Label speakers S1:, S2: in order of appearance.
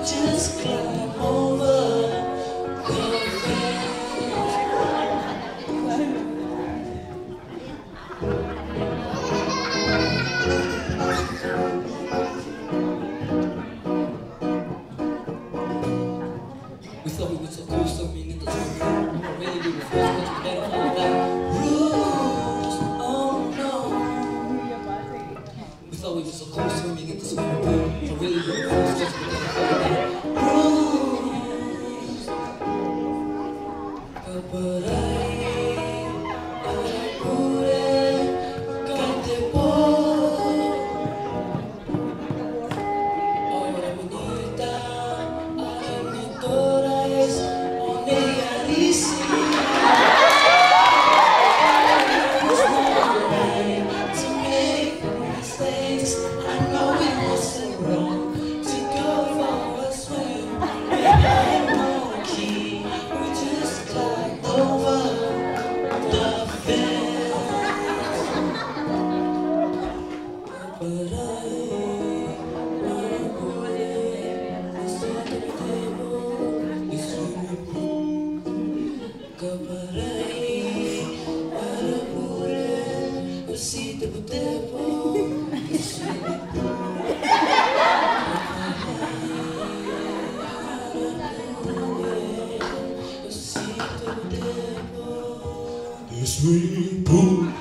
S1: Just climb over the We thought we were so cool, so mean in the jungle. But really we were forced, but we better follow that rules. Oh no. We thought we were so cool, swimming in the swimming pool. But really we were forced, but we better follow that rules. But
S2: The swimming pool